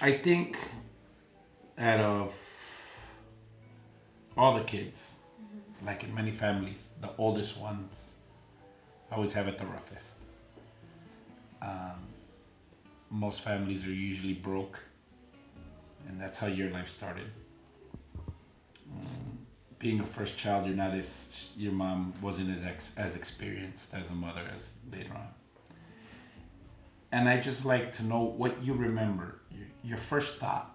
I think out of all the kids, like in many families, the oldest ones always have it the roughest. Most families are usually broke, and that's how your life started. Being a first child, you're not as your mom wasn't as experienced as a mother as later on. And I just like to know what you remember, your first thought,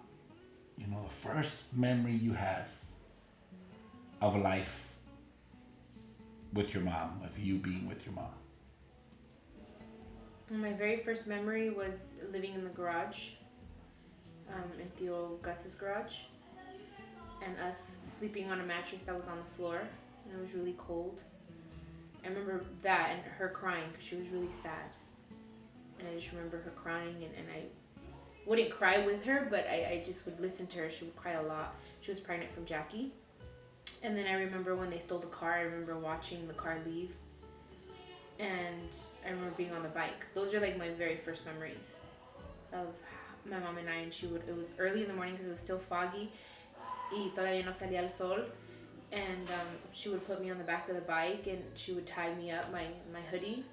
the first memory you have of life with your mom, of you being with your mom. My very first memory was living in the garage, in Theo Gus's garage, and us sleeping on a mattress that was on the floor, and it was really cold. I remember that and her crying because she was really sad. And I just remember her crying, and I wouldn't cry with her, but I just would listen to her. She would cry a lot. She was pregnant from Jackie. And then I remember when they stole the car, I remember watching the car leave. And I remember being on the bike. Those are like my very first memories of my mom and I. And it was early in the morning because it was still foggy. Y todavía no salía el sol. And she would put me on the back of the bike and she would tie me up, my hoodie.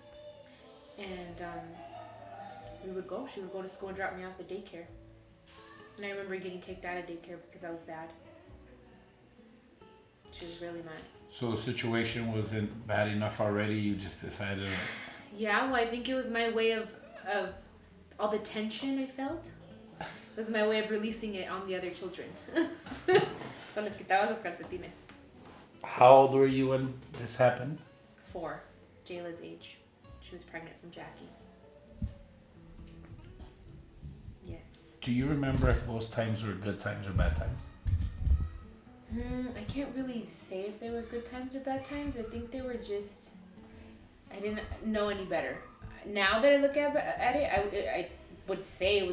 And she would go to school and drop me off at daycare. And I remember getting kicked out of daycare because I was bad. She was really mad. So the situation wasn't bad enough already. You just decided. Yeah, well, I think it was my way of all the tension I felt. It was my way of releasing it on the other children. So les quitaba los calcetines. How old were you when this happened? 4, Jayla's age. She was pregnant from Jackie. Yes. Do you remember if those times were good times or bad times? I can't really say if they were good times or bad times. I think they were just, I didn't know any better. Now that I look at it, I would say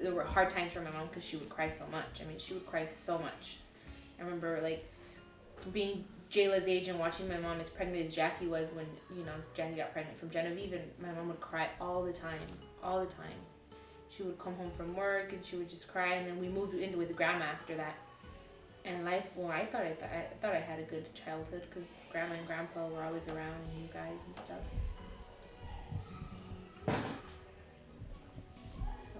there were hard times for my mom because she would cry so much. I mean, she would cry so much. I remember like being Jayla's age and watching my mom as pregnant as Jackie was when, Jackie got pregnant from Genevieve, and my mom would cry all the time. She would come home from work and she would just cry, and then we moved in with grandma after that. And life, well, I thought I had a good childhood because grandma and grandpa were always around, and you guys and stuff. So,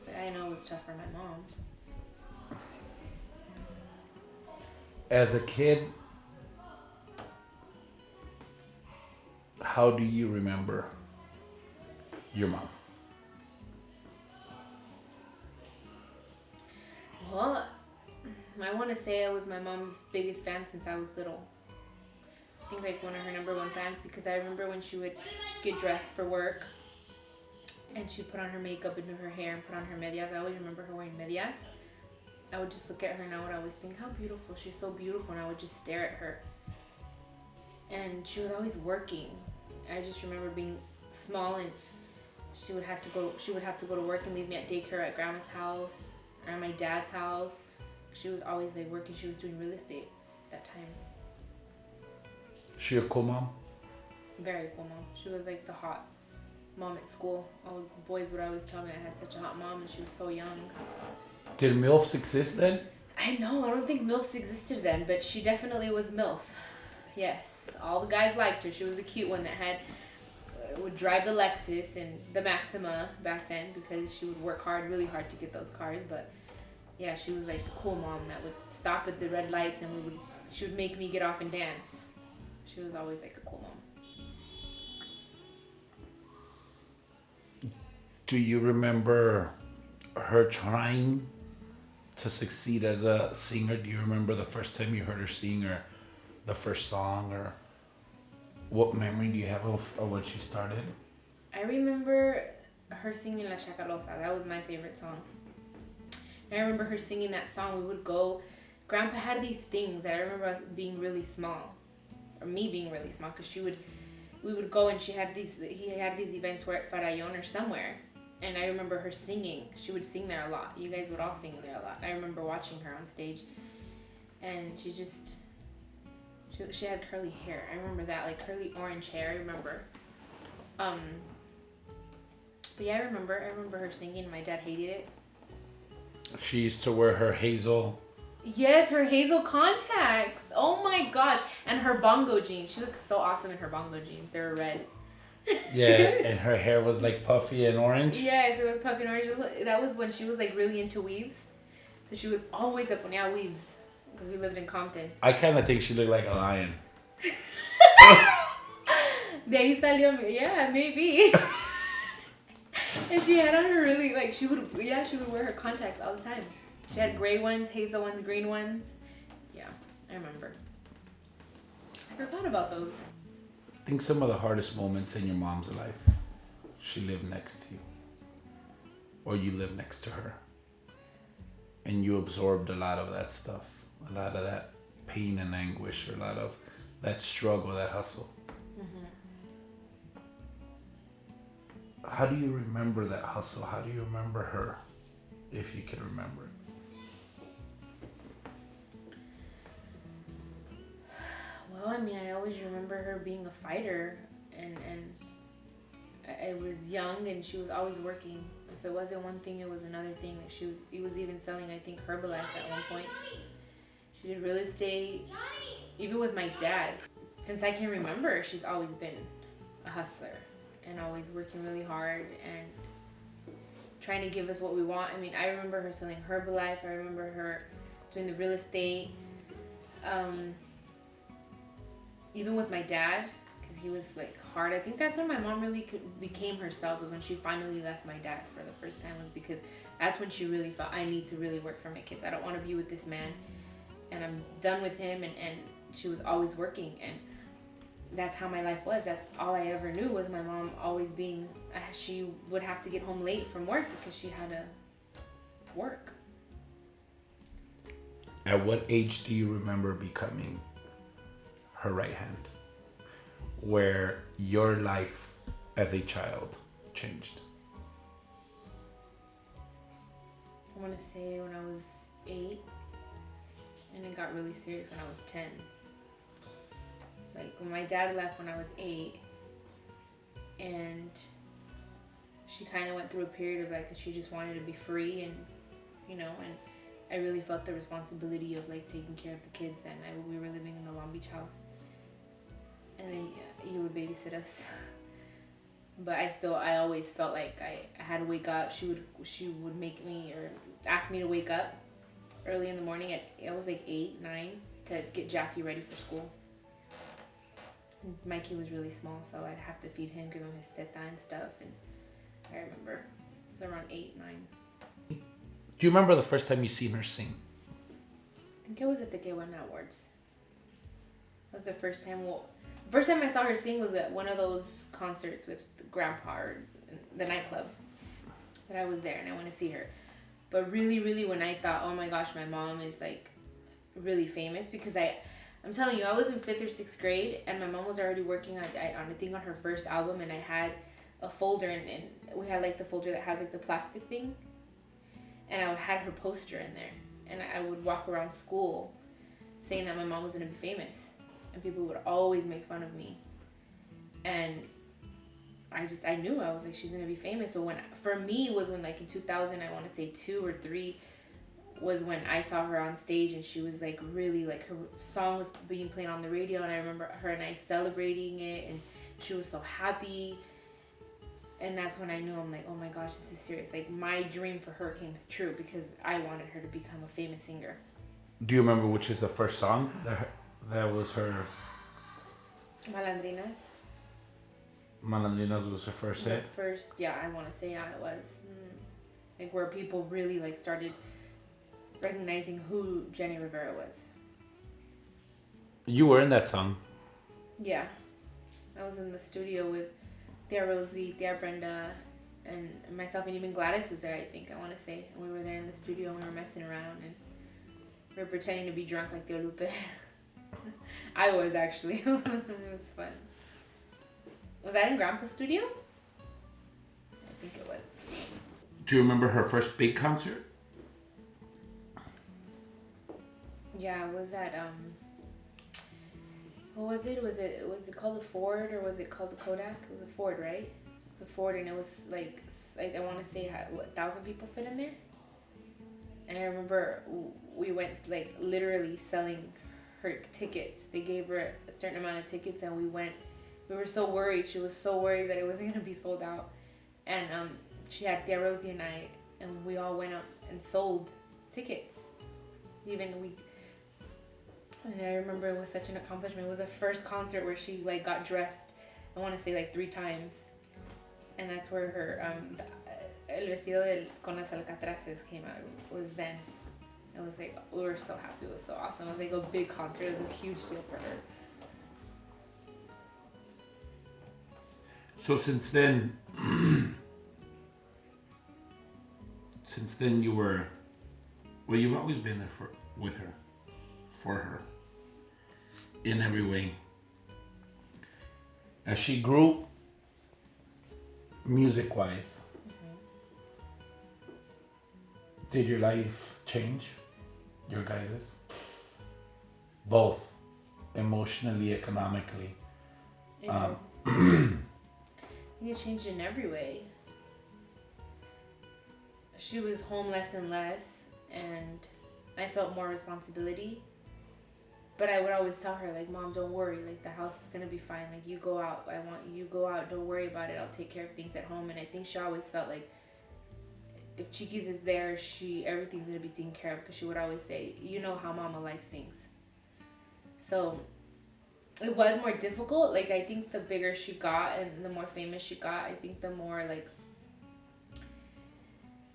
but I know it was tough for my mom. As a kid, how do you remember your mom? Well, I want to say I was my mom's biggest fan since I was little. I think like one of her number one fans, because I remember when she would get dressed for work and she'd put on her makeup and do her hair and put on her medias. I always remember her wearing medias. I would just look at her and I would always think, how beautiful. She's so beautiful. And I would just stare at her. And she was always working. I just remember being small and she would have to go to work and leave me at daycare at grandma's house or at my dad's house. She was always like working. She was doing real estate at that time. She a cool mom? Very cool mom. She was like the hot mom at school. All the boys would always tell me I had such a hot mom and she was so young. Did MILFs exist then? I know. I don't think MILFs existed then, but she definitely was MILF. Yes. All the guys liked her. She was the cute one that would drive the Lexus and the Maxima back then because she would work really hard to get those cars. But yeah, she was like the cool mom that would stop at the red lights and she would make me get off and dance. She was always like a cool mom. Do you remember her trying to succeed as a singer? Do you remember the first time you heard her sing or the first song, or what memory do you have of when she started? I remember her singing La Chacalosa. That was my favorite song. And I remember her singing that song. We would go, Grandpa had these things that I remember us being really small, or me being really small, because we would go and he had these events where at Farallon or somewhere. And I remember her singing. She would sing there a lot. You guys would all sing there a lot. I remember watching her on stage. And she had curly hair. I remember that, like curly orange hair, I remember. But yeah, I remember her singing. My dad hated it. She used to wear her hazel. Yes, her hazel contacts. Oh my gosh. And her bongo jeans. She looks so awesome in her bongo jeans. They were red. Yeah, and her hair was like puffy and orange. Yes, it was puffy and orange. That was when she was like really into weaves. So she would always have weaves. Because we lived in Compton. I kind of think she looked like a lion. De ahí salió, yeah, maybe. And she had on her really, like, she would wear her contacts all the time. She had gray ones, hazel ones, green ones. Yeah, I remember. I forgot about those. I think some of the hardest moments in your mom's life, she lived next to you. Or you lived next to her. And you absorbed a lot of that stuff. A lot of that pain and anguish. Or a lot of that struggle, that hustle. Mm-hmm. How do you remember that hustle? How do you remember her? If you can remember it. Well, I mean, I always remember her being a fighter, and I was young, and she was always working. If it wasn't one thing, it was another thing. That he was even selling, I think, Herbalife at one point. She did real estate, even with my dad. Since I can remember, she's always been a hustler, and always working really hard, and trying to give us what we want. I mean, I remember her selling Herbalife. I remember her doing the real estate. Even with my dad, because he was like hard. I think that's when my mom really became herself, was when she finally left my dad for the first time, was because that's when she really felt, I need to really work for my kids. I don't want to be with this man, and I'm done with him. And she was always working, and that's how my life was. That's all I ever knew, was my mom always being, she would have to get home late from work because she had to work. At what age do you remember becoming her right hand, where your life as a child changed? I want to say when I was 8, and it got really serious when I was 10. Like when my dad left when I was 8, and she kind of went through a period of like, she just wanted to be free, and and I really felt the responsibility of like taking care of the kids. Then we were living in the Long Beach house, and then you would babysit us. But I always felt like I had to wake up. She would make me, or ask me to wake up early in the morning it was like 8, 9, to get Jackie ready for school. And Mikey was really small, so I'd have to feed him, give him his teta and stuff. And I remember it was around 8, 9. Do you remember the first time you seen her sing? I think it was at the Gay One Awards. It was the first time. Well, the first time I saw her sing was at one of those concerts with Grandpa, or the nightclub, that I was there, and I want to see her. But really, really, when I thought, oh my gosh, my mom is like really famous, because I'm telling you, I was in 5th or 6th grade, and my mom was already working on I think on her first album, and I had a folder, and we had like the folder that has like the plastic thing, and I would had her poster in there, and I would walk around school saying that my mom was gonna be famous, and people would always make fun of me, and I knew, I was like, she's gonna be famous. So for me was when like in 2000, I want to say 2 or 3, was when I saw her on stage, and she was like really, like, her song was being played on the radio, and I remember her and I celebrating it, and she was so happy. And that's when I knew, I'm like, oh my gosh, this is serious. Like, my dream for her came true, because I wanted her to become a famous singer. Do you remember which is the first song that was her? Malandrinas. Malandrinas was her first hit? First, yeah, I want to say, yeah, it was. Like, where people really like started recognizing who Jenni Rivera was. You were in that song. Yeah. I was in the studio with Tia Rosie, Tia Brenda, and myself, and even Gladys was there, I think, I want to say. And we were there in the studio, and we were messing around, and we were pretending to be drunk like Tia Lupe. I was, actually. It was fun. Was that in Grandpa's studio? I think it was. Do you remember her first big concert? Yeah, was that, what was it? Was it called the Ford, or was it called the Kodak? It was a Ford, right? It was a Ford, and it was like I want to say, what, 1,000 people fit in there? And I remember we went like literally selling her tickets. They gave her a certain amount of tickets, and we went. We were so worried. She was so worried that it wasn't gonna be sold out. And she had Tia Rosie and I, and we all went up and sold tickets. And I remember it was such an accomplishment. It was the first concert where she like got dressed. I want to say like 3 times, and that's where her el vestido con las alcatraces came out. It was then. It was like we were so happy. It was so awesome. It was like a big concert. It was a huge deal for her. So since then you were, well, you've always been there for her, in every way. As she grew, music-wise, did your life change? Your guys's? Both, emotionally, economically. It changed in every way. She was home less and less, and I felt more responsibility. But I would always tell her, like, Mom, don't worry. Like, the house is going to be fine. Like, you go out. I want you to go out. Don't worry about it. I'll take care of things at home. And I think she always felt like if Chiquis is there, everything's going to be taken care of. Because she would always say, you know how Mama likes things. So it was more difficult. Like, I think the bigger she got and the more famous she got, I think the more, like,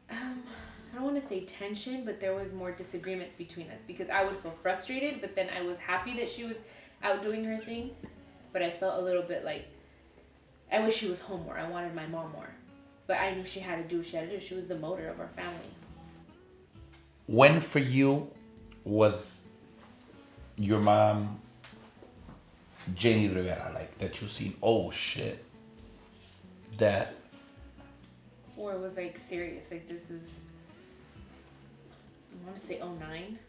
I don't want to say tension, but there was more disagreements between us because I would feel frustrated, but then I was happy that she was out doing her thing. But I felt a little bit like I wish she was home more. I wanted my mom more. But I knew she had to do what she had to do. She was the motor of our family. When for you was your mom Jenni Rivera, like that you seen, oh shit, that? Or it was like serious, like this is, I want to say 09.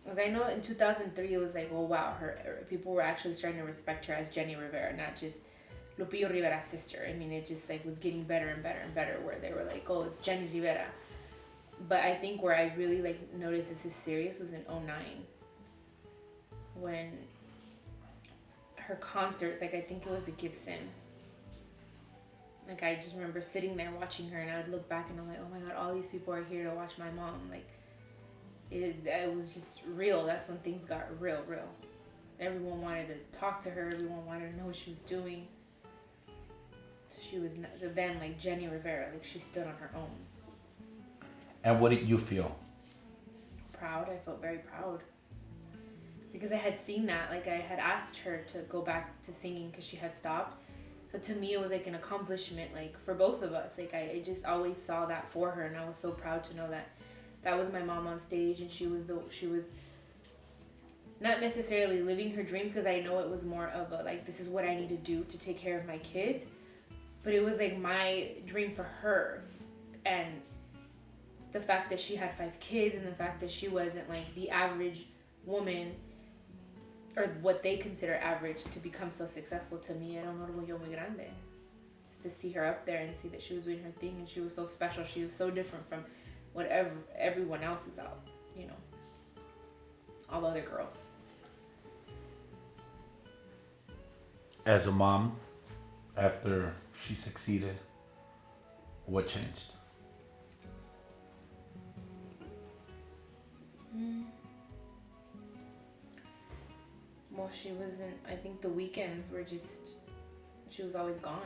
Because I know in 2003 it was like, oh wow, people were actually starting to respect her as Jenni Rivera, not just Lupillo Rivera's sister. I mean, it just like was getting better and better and better, where they were like, oh, it's Jenni Rivera. But I think where I really like noticed this is serious was in 09. When her concerts, like I think it was the Gibson. Like I just remember sitting there watching her, and I would look back and I'm like, oh my God, all these people are here to watch my mom. Like it was just real. That's when things got real. Everyone wanted to talk to her. Everyone wanted to know what she was doing. So she was then like Jenni Rivera. Like she stood on her own. And what did you feel? Proud. I felt very proud. Because I had seen that. Like I had asked her to go back to singing because she had stopped. So to me it was like an accomplishment, like for both of us. Like I just always saw that for her, and I was so proud to know that that was my mom on stage, and she was not necessarily living her dream, because I know it was more of a like, this is what I need to do to take care of my kids, but it was like my dream for her. And the fact that she had 5 kids, and the fact that she wasn't like the average woman, or what they consider average, to become so successful, to me era un orgullo muy grande. Just to see her up there and see that she was doing her thing, and she was so special. She was so different from whatever everyone else is out, you know, all the other girls. As a mom, after she succeeded, what changed? Well, she wasn't, I think the weekends were just, she was always gone.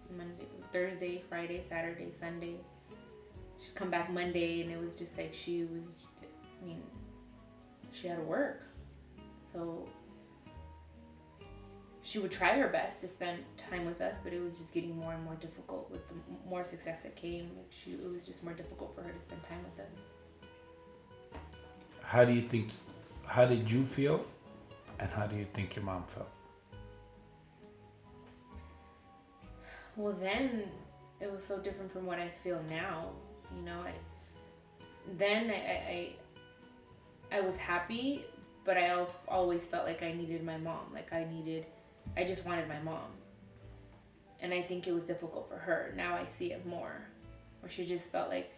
Like Monday, Thursday, Friday, Saturday, Sunday. She'd come back Monday, and it was just like she was just, I mean, she had to work. So she would try her best to spend time with us, but it was just getting more and more difficult with the more success that came. Like it was just more difficult for her to spend time with us. How did you feel, and how do you think your mom felt? Well, then it was so different from what I feel now. You know, I was happy, but I always felt like I needed my mom. Like I just wanted my mom. And I think it was difficult for her. Now I see it more, where she just felt like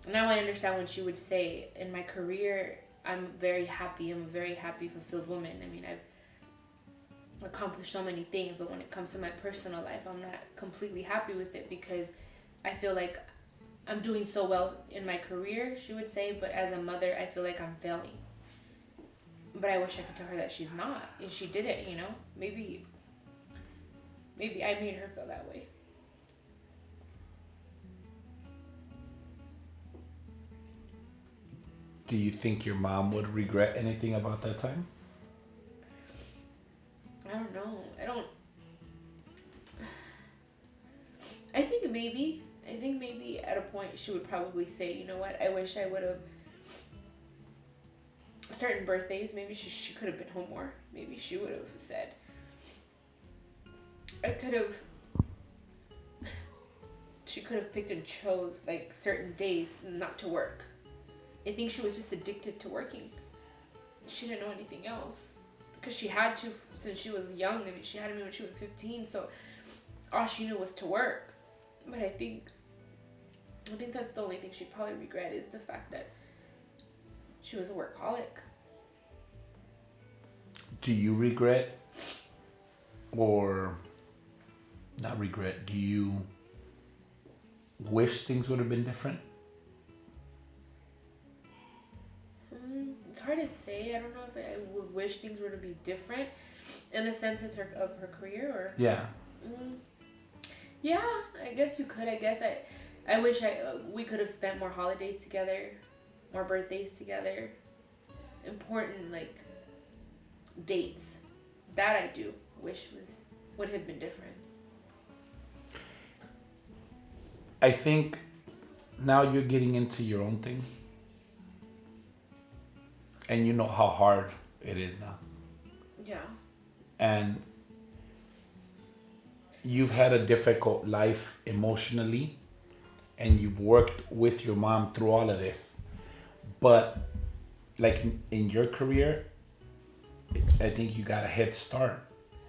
Now I understand when she would say, in my career, I'm very happy. I'm a very happy, fulfilled woman. I mean, I've accomplished so many things, but when it comes to my personal life, I'm not completely happy with it because I feel like I'm doing so well in my career, she would say, but as a mother, I feel like I'm failing. But I wish I could tell her that she's not, and she didn't, you know? Maybe I made her feel that way. Do you think your mom would regret anything about that time? I don't know. I think maybe. I think maybe at a point she would probably say, you know what, I wish I would have. Certain birthdays, maybe she could have been home more. Maybe she would have said, she could have picked and chose like certain days not to work. I think she was just addicted to working. She didn't know anything else because she had to since she was young. I mean, she had me when she was 15, so all she knew was to work. But I think that's the only thing she'd probably regret is the fact that she was a workaholic. Do you regret, or not regret, do you wish things would have been different? It's hard to say. I don't know if I would wish things were to be different in the sense of her career or... Yeah. Yeah, I guess you could. I guess I wish we could have spent more holidays together, more birthdays together, important like dates. That I do wish would have been different. I think now you're getting into your own thing. And you know how hard it is now. Yeah. And you've had a difficult life emotionally, and you've worked with your mom through all of this. But like in your career, I think you got a head start,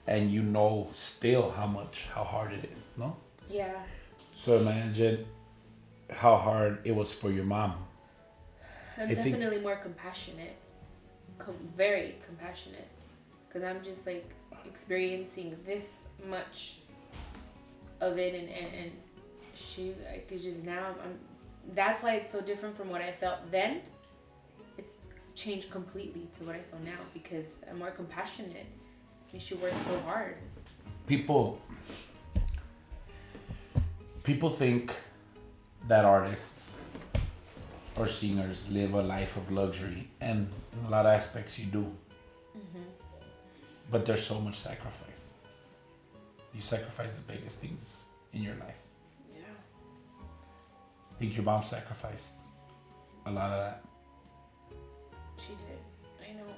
and you know still how hard it is, no? Yeah. So imagine how hard it was for your mom. I'm definitely more compassionate. Very compassionate. Because I'm just like experiencing this much of it, and she, I could just now, that's why it's so different from what I felt then. It's changed completely to what I feel now because I'm more compassionate. And she worked so hard. People think that artists or singers live a life of luxury, and in a lot of aspects you do. Mm-hmm. But there's so much sacrifice. You sacrifice the biggest things in your life. Yeah. I think your mom sacrificed a lot of that. She did. I know.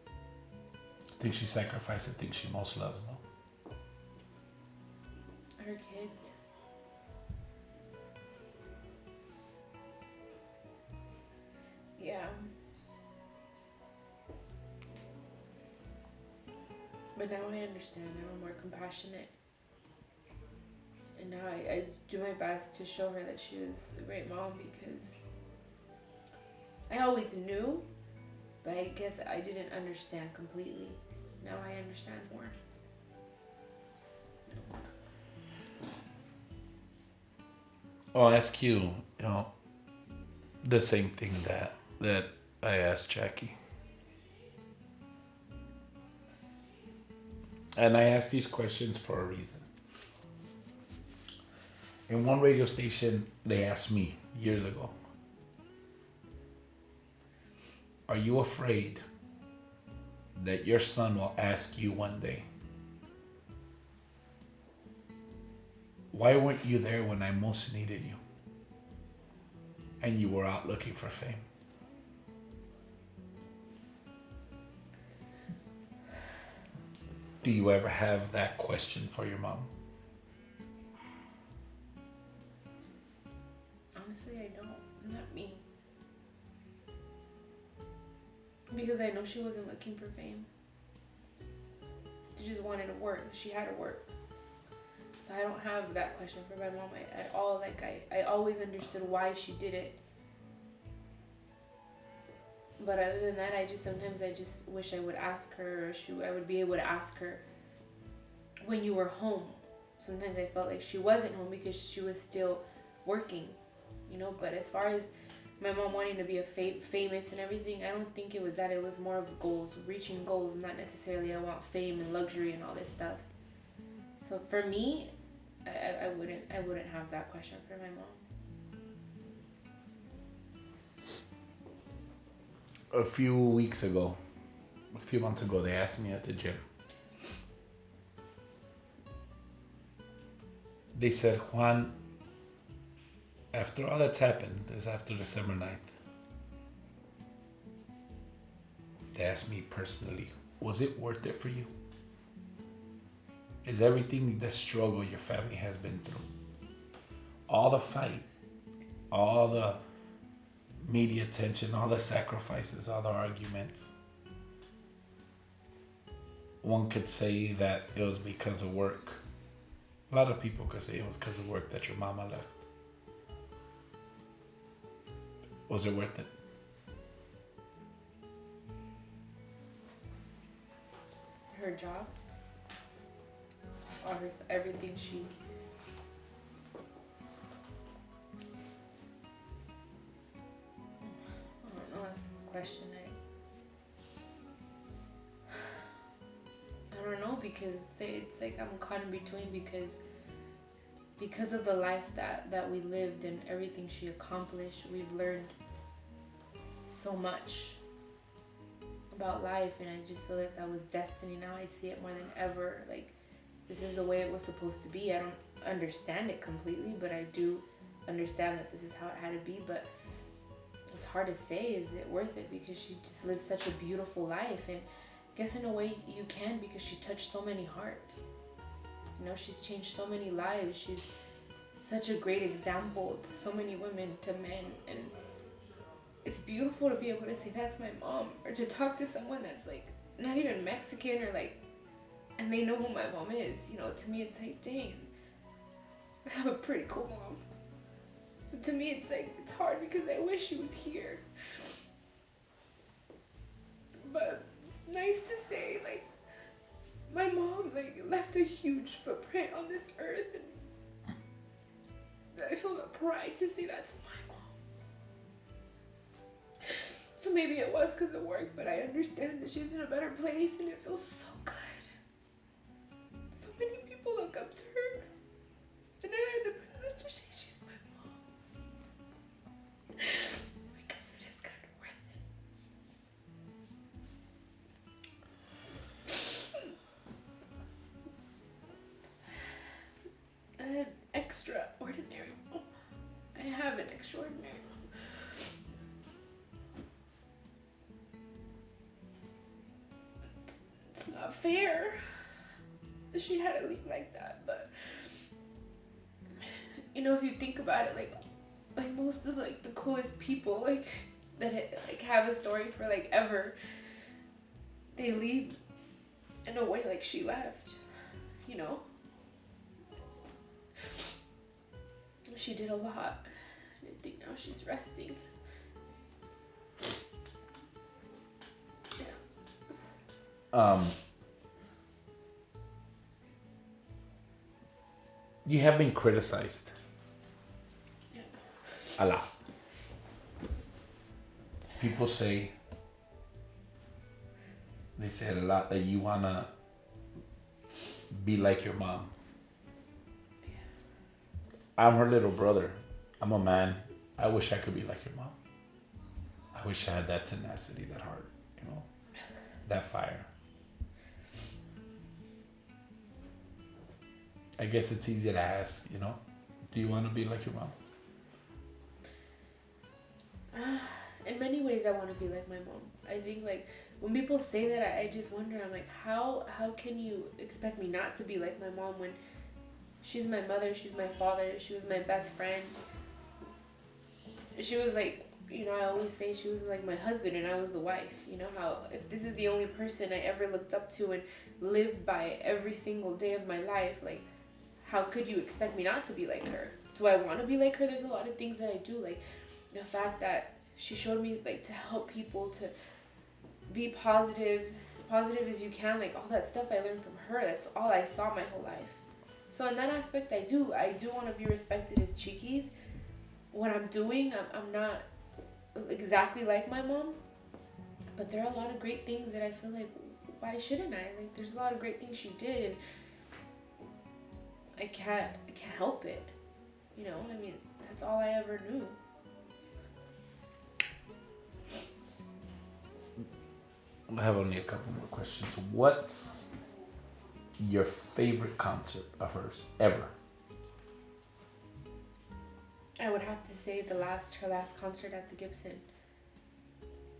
I think she sacrificed the thing she most loves, no? Her kids. Yeah. But now I understand. Now I'm more compassionate. And now I do my best to show her that she was a great mom because I always knew, but I guess I didn't understand completely. Now I understand more. I'll ask you, the same thing that I asked Jackie. And I ask these questions for a reason. In one radio station, they asked me years ago, are you afraid that your son will ask you one day, why weren't you there when I most needed you? And you were out looking for fame. Do you ever have that question for your mom? Honestly, I don't. Not me. Because I know she wasn't looking for fame. She just wanted to work. She had to work. So I don't have that question for my mom at all. Like I always understood why she did it. But other than that, sometimes I just wish I would ask her, or I would be able to ask her, when you were home. Sometimes I felt like she wasn't home because she was still working, you know. But as far as my mom wanting to be a famous and everything, I don't think it was that. It was more of goals, reaching goals, not necessarily I want fame and luxury and all this stuff. So for me, I wouldn't have that question for my mom. A few months ago, they asked me at the gym. They said, Juan, after all that's happened, this is after December 9th. They asked me personally, was it worth it for you? Is everything the struggle your family has been through, all the fight, all the media attention, all the sacrifices, all the arguments, one could say that it was because of work. A lot of people could say it was because of work that your mama left. Was it worth it? Her job, or everything she. I don't know. That's a question. I don't know, because it's like I'm caught in between, because of the life that we lived and everything she accomplished. We've learned so much about life, and I just feel like that was destiny. Now I see it more than ever. Like, this is the way it was supposed to be. I don't understand it completely, but I do understand that this is how it had to be. But it's hard to say, is it worth it? Because she just lived such a beautiful life, and I guess in a way you can, because she touched so many hearts. You know, she's changed so many lives. She's such a great example to so many women, to men, and it's beautiful to be able to say that's my mom, or to talk to someone that's like not even Mexican, or like, and they know who my mom is. You know, to me it's like, dang, I have a pretty cool mom. So to me it's like, it's hard because I wish she was here. But nice to say, like, my mom like left a huge footprint on this earth, and I feel the pride to say that's my mom. So maybe it was because of work, but I understand that she's in a better place, and it feels so good. So many people look up to her, and I had the privilege to say she's my mom. I guess it is kind of worth it. An extraordinary mom. I have an extraordinary mom. It's not fair that she had to leave like that, but you know, if you think about it, like most of like the coolest people like that like have a story for like ever, they leave in a way like she left, you know. She did a lot. I think now she's resting. Yeah. You have been criticized. Yeah. A lot. People say, they said a lot that you wanna be like your mom. I'm her little brother. I'm a man. I wish I could be like your mom. I wish I had that tenacity, that heart, you know, that fire. I guess it's easy to ask, you know, do you want to be like your mom? In many ways, I want to be like my mom. I think like when people say that, I just wonder, I'm like, how can you expect me not to be like my mom when she's my mother, she's my father, she was my best friend. She was like, you know, I always say she was like my husband and I was the wife. You know how if this is the only person I ever looked up to and lived by every single day of my life, like how could you expect me not to be like her? Do I want to be like her? There's a lot of things that I do, like the fact that she showed me like to help people, to be positive as you can, like all that stuff I learned from her. That's all I saw my whole life. So in that aspect, I do want to be respected as Chiquis. What I'm doing, I'm not exactly like my mom, but there are a lot of great things that I feel like, why shouldn't I? Like there's a lot of great things she did, and I can't help it. You know, I mean, that's all I ever knew. I have only a couple more questions. What's your favorite concert of hers ever? I would have to say her last concert at the Gibson.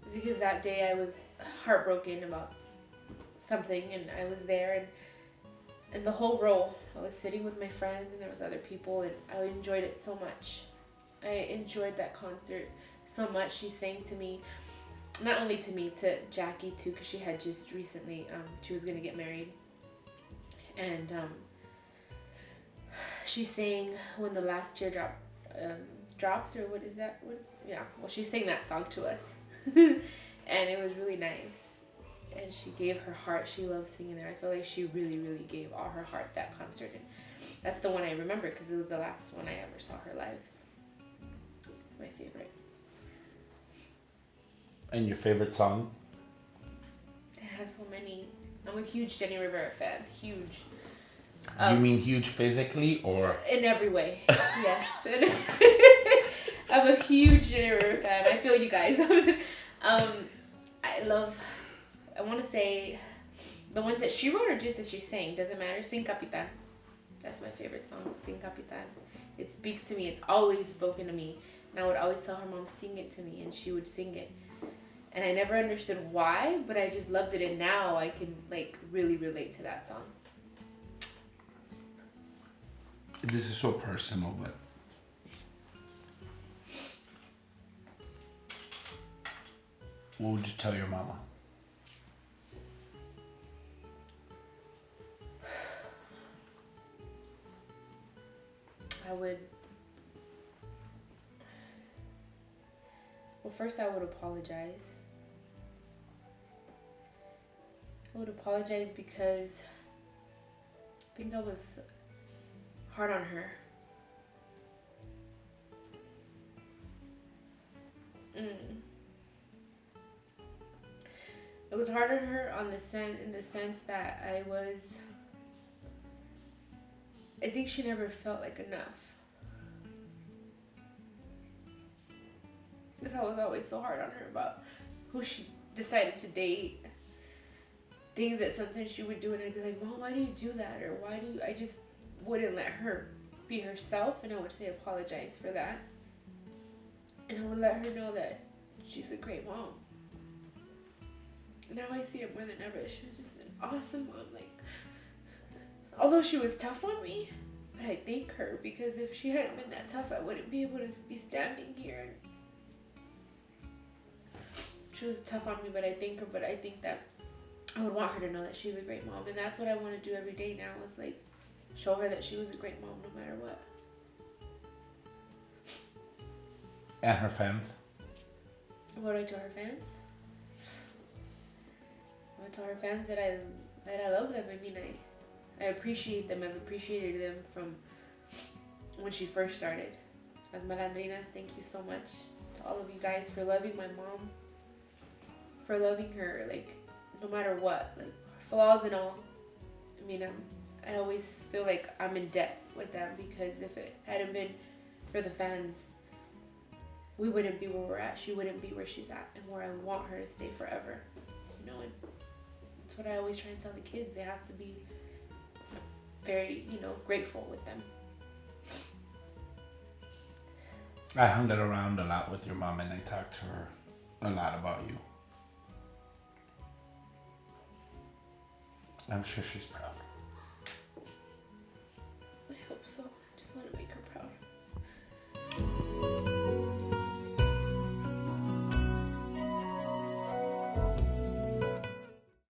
It's because that day I was heartbroken about something, and I was there, and the whole row, I was sitting with my friends, and there was other people, and I enjoyed it so much. I enjoyed that concert so much. She sang to me, not only to me, to Jackie too, because she had just recently, she was gonna get married, and she sang When the Last Teardrop Drops, or what is that? Well, she sang that song to us, and it was really nice. And she gave her heart. She loved singing there. I feel like she really, really gave all her heart that concert, and that's the one I remember because it was the last one I ever saw her live. So it's my favorite. And your favorite song? I have so many. I'm a huge Jenni Rivera fan. Huge. You mean huge physically or? In every way, yes. I'm a huge Jenni Rivera fan. I feel you guys. I want to say the ones that she wrote or just that she sang. Doesn't matter. Sin Capitan. That's my favorite song. Sin Capitan. It speaks to me. It's always spoken to me. And I would always tell her mom, sing it to me. And she would sing it. And I never understood why, but I just loved it. And now I can like really relate to that song. This is so personal, but what would you tell your mama? First I would apologize. I would apologize because I think I was hard on her. It was hard on her in the sense that I think she never felt like enough. Because I was always so hard on her about who she decided to date. Things that sometimes she would do, and I'd be like, Mom, why do you do that? Or I just wouldn't let her be herself, and I would say apologize for that. And I would let her know that she's a great mom. Now I see it more than ever. She was just an awesome mom. Like, although she was tough on me, but I thank her, because if she hadn't been that tough, I wouldn't be able to be standing here. She was tough on me, but I thank her. But I think that I would want her to know that she's a great mom, and that's what I want to do every day now, is like show her that she was a great mom no matter what. And her fans? What do I tell her fans? I would tell her fans that I love them. I mean, I appreciate them. I've appreciated them from when she first started. As Malandrinas, thank you so much to all of you guys for loving my mom, for loving her, like, no matter what, like, flaws and all. I mean, I always feel like I'm in debt with them, because if it hadn't been for the fans, we wouldn't be where we're at. She wouldn't be where she's at, and where I want her to stay forever. You know, and that's what I always try to tell the kids. They have to be very, grateful with them. I hung it around a lot with your mom, and I talked to her a lot about you. I'm sure she's proud.